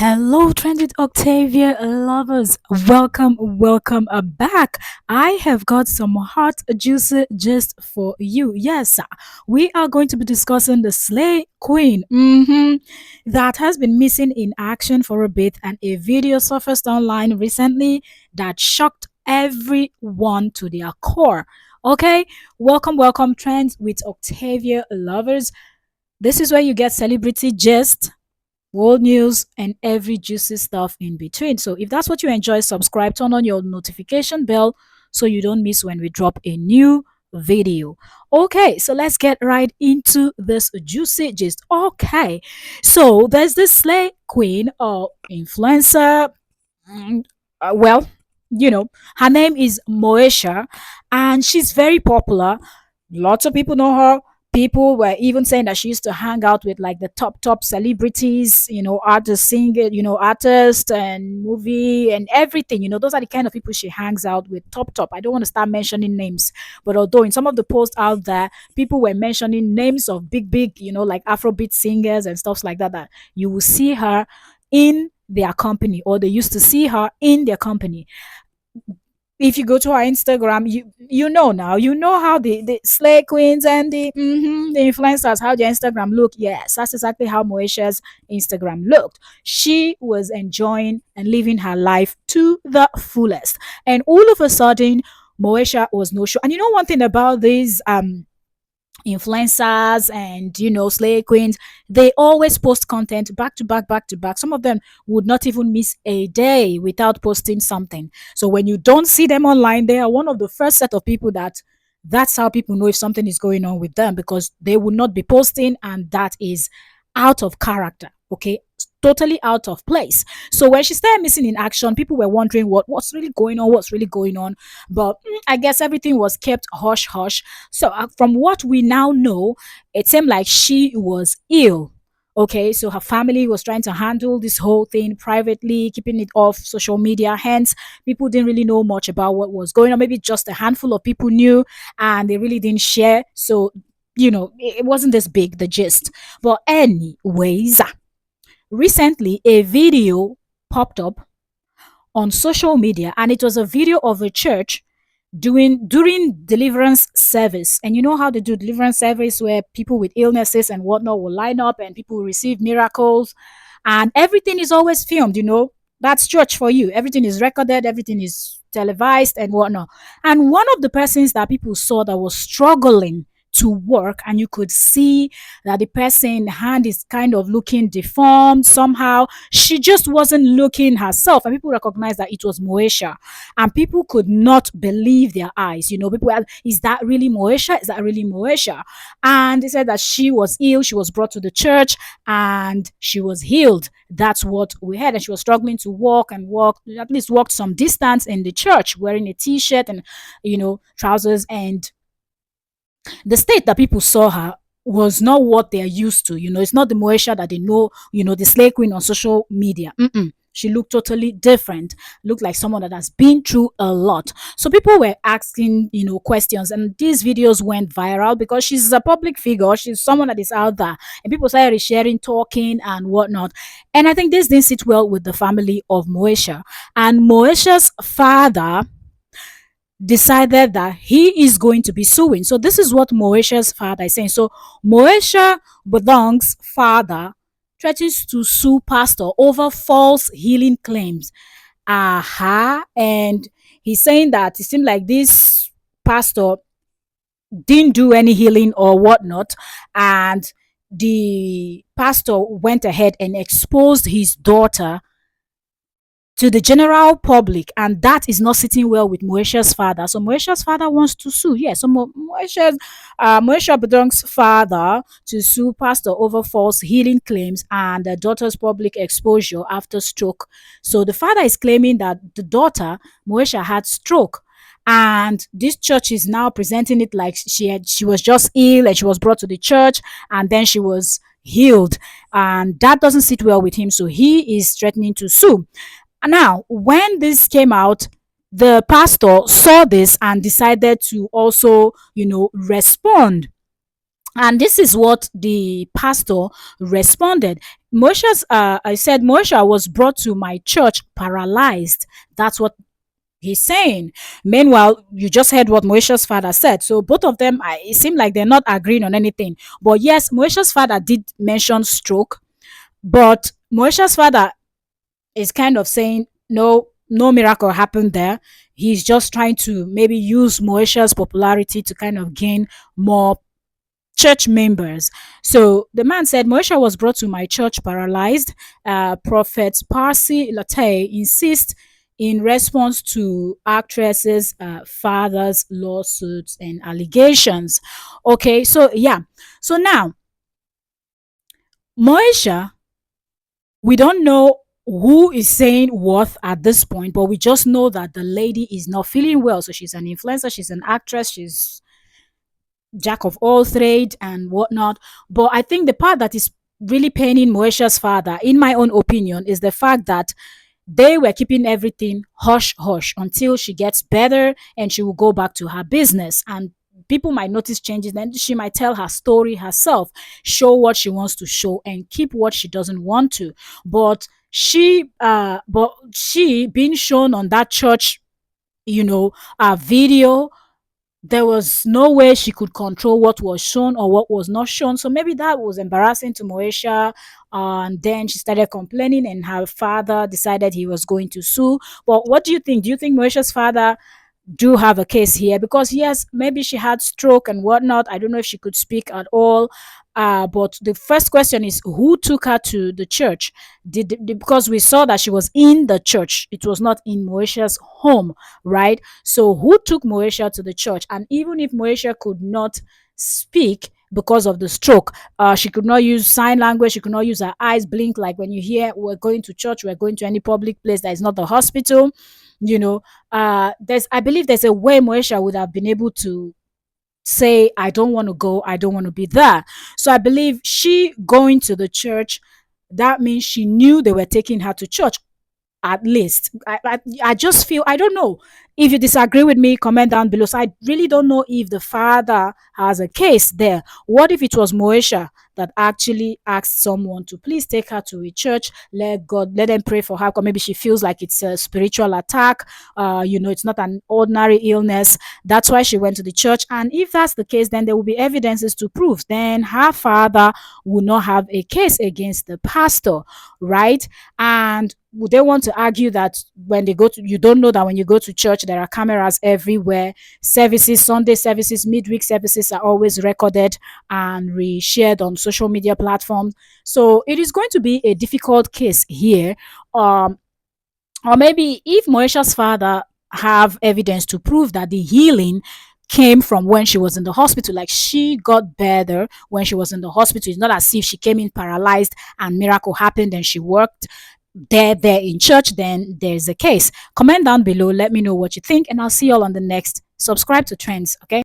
Hello, Trend with Octavia lovers. Welcome back. I have got some hot, juicy gist for you. Yes, we are going to be discussing the Slay Queen that has been missing in action for a bit, and a video surfaced online recently that shocked everyone to their core. Okay, welcome, Trends with Octavia lovers. This is where you get celebrity gist, world news, and every juicy stuff in between. So if that's what you enjoy, subscribe, turn on your notification bell so you don't miss when we drop a new video. Okay, so let's get right into this juicy gist. Okay, so there's this slay queen or influencer. mm, well, her name is Moesha, and she's very popular. Lots of people know her. People were even saying that she used to hang out with like the top celebrities, artists, singer, artists and movie and everything. Those are the kind of people she hangs out with. Top. I don't want to start mentioning names, but although in some of the posts out there, people were mentioning names of big, like Afrobeat singers and stuff like that. That you will see her in their company, or they used to see her in their company. If you go to our Instagram, you know now, you know how the slay queens and the influencers, how their Instagram look. Yes, that's exactly how Moesha's Instagram looked. She was enjoying and living her life to the fullest, and all of a sudden, Moesha was no show. And you know one thing about these influencers and slay queens, they always post content back to back. Some of them would not even miss a day without posting something. So when you don't see them online, they are one of the first set of people that's how people know if something is going on with them, because they will not be posting, and that is out of character. Okay, totally out of place. So when she started missing in action, people were wondering what's really going on, but I guess everything was kept hush hush. So from what we now know, it seemed like she was ill. Okay, so her family was trying to handle this whole thing privately, keeping it off social media. Hence, people didn't really know much about what was going on. Maybe just a handful of people knew, and they really didn't share. So, it wasn't this big, the gist. But, anyways, recently a video popped up on social media, and it was a video of a church doing during deliverance service. And you know how they do deliverance service, where people with illnesses and whatnot will line up and people will receive miracles, and everything is always filmed. That's church for you. Everything is recorded, everything is televised and whatnot. And one of the persons that people saw that was struggling to work, and you could see that the person hand is kind of looking deformed somehow. She just wasn't looking herself, and people recognized that it was Moesha, and people could not believe their eyes. People were, is that really Moesha? Is that really Moesha? And they said that she was ill, she was brought to the church, and she was healed. That's what we heard. And she was struggling to walk, at least walked some distance in the church, wearing a t-shirt and trousers. And the state that people saw her was not what they're used to. It's not the Moesha that they know, the slay queen on social media. She looked totally different, looked like someone that has been through a lot. So people were asking, questions, and these videos went viral because she's a public figure. She's someone that is out there, and people started sharing, talking, and whatnot. And I think this didn't sit well with the family of Moesha. And Moesha's father decided that he is going to be suing. So this is what Moesha's father is saying. So Moesha Buduong's father threatens to sue pastor over false healing claims. And he's saying that it seemed like this pastor didn't do any healing or whatnot, and the pastor went ahead and exposed his daughter to the general public, and that is not sitting well with Moesha's father. So Moesha's father wants to sue. Yes, so Moesha Buduong's father to sue pastor over false healing claims and the daughter's public exposure after stroke. So the father is claiming that the daughter, Moesha, had stroke, and this church is now presenting it like she was just ill and she was brought to the church and then she was healed, and that doesn't sit well with him. So he is threatening to sue. Now, when this came out, the pastor saw this and decided to also, respond. And this is what the pastor responded. I said Moesha was brought to my church paralyzed. That's what he's saying. Meanwhile, you just heard what Moesha's father said. So both of them, it seemed like they're not agreeing on anything. But yes, Moesha's father did mention stroke, but Moesha's father is kind of saying no, no miracle happened there. He's just trying to maybe use Moesha's popularity to kind of gain more church members. So the man said, Moesha was brought to my church paralyzed. Prophet Parsi Latte insists in response to actresses' father's lawsuits and allegations. Okay, so yeah. So now, Moesha, we don't know who is saying what at this point, but we just know that the lady is not feeling well. So she's an influencer, she's an actress, she's jack of all trades and whatnot. But I think the part that is really paining Moesha's father, in my own opinion, is the fact that they were keeping everything hush hush until she gets better and she will go back to her business. And people might notice changes, then she might tell her story herself, show what she wants to show and keep what she doesn't want to. But she being shown on that church, video, there was no way she could control what was shown or what was not shown. So maybe that was embarrassing to Moesha. And then she started complaining, and her father decided he was going to sue. But what do you think? Do you think Moesha's father do have a case here? Because yes, maybe she had stroke and whatnot. I don't know if she could speak at all. But the first question is, who took her to the church? Because we saw that she was in the church, it was not in Moesha's home, right? So who took Moesha to the church? And even if Moesha could not speak because of the stroke, she could not use sign language, she could not use her eyes blink, like when you hear we're going to church, we're going to any public place that is not the hospital. you know I believe there's a way Moesha would have been able to say, I don't want to go, I don't want to be there. So I believe she going to the church, that means she knew they were taking her to church. At least I just feel, I don't know. If you disagree with me, comment down below. So I really don't know if the father has a case there. What if it was Moesha that actually asked someone to please take her to a church, let them pray for her, or maybe she feels like it's a spiritual attack, it's not an ordinary illness, that's why she went to the church. And if that's the case, then there will be evidences to prove, then her father will not have a case against the pastor, right? And would they want to argue that when they go to, you don't know that when you go to church there are cameras everywhere, services, Sunday services, midweek services are always recorded and reshared on social media platforms. So it is going to be a difficult case here. Or maybe if Moesha's father have evidence to prove that the healing came from when she was in the hospital, like she got better when she was in the hospital, it's not as if she came in paralyzed and miracle happened and she worked there in church, then there's a case. Comment down below, let me know what you think, and I'll see you all on the next. Subscribe to Trends, okay?